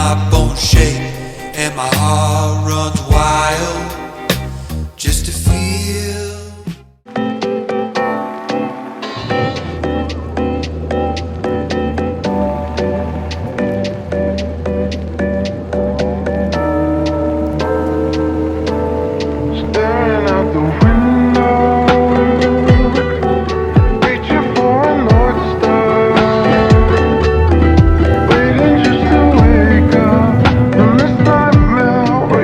my bones shake and my heart runs wild just to feel. Staring out the window, reaching for a North Star, waiting just to wake up from this nightmare.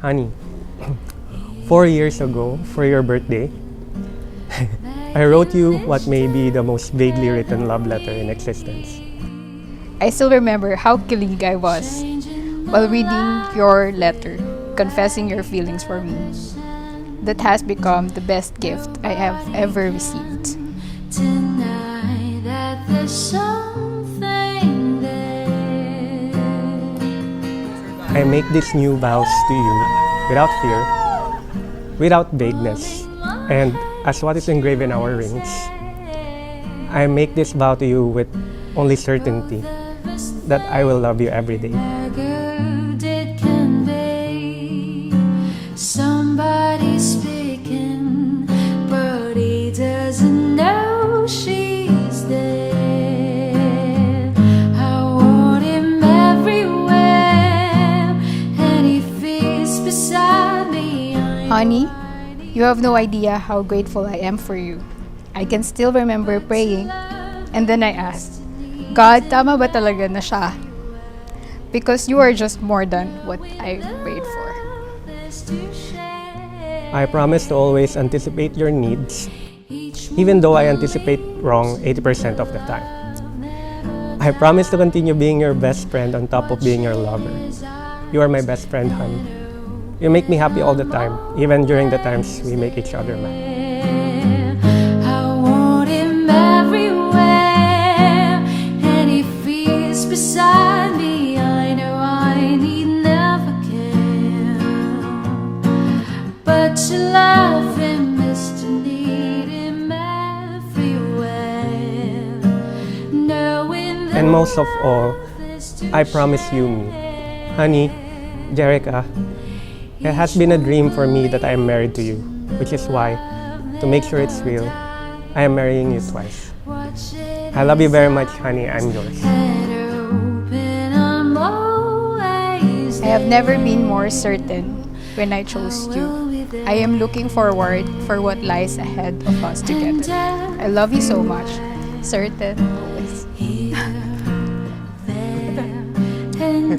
Honey, 4 years ago, for your birthday, I wrote you what may be the most vaguely written love letter in existence. I still remember how kilig I was while reading your letter, confessing your feelings for me. That has become the best gift I have ever received. Tonight that there's something there. I make these new vows to you without fear, without vagueness, and as what is engraved in our rings. I make this vow to you with only certainty that I will love you every day. It can be somebody speaking, but he doesn't know she's there. I want him everywhere, and he feels beside me. Honey, you have no idea how grateful I am for you. I can still remember praying, and then I asked, God, tama ba talaga na siya? Because you are just more than what I prayed for. I promise to always anticipate your needs, even though I anticipate wrong 80% of the time. I promise to continue being your best friend on top of being your lover. You are my best friend, honey. You make me happy all the time, even during the times we make each other mad. I want him everywhere, and he feels beside me. I know I need never care, but to love him is to need him everywhere. Knowing And most of all, I promise you me. Honey, Jerica, it has been a dream for me that I am married to you, which is why, to make sure it's real, I am marrying you twice. I love you very much, honey. I'm yours. I have never been more certain when I chose you. I am looking forward for what lies ahead of us together. I love you so much. Certain always. And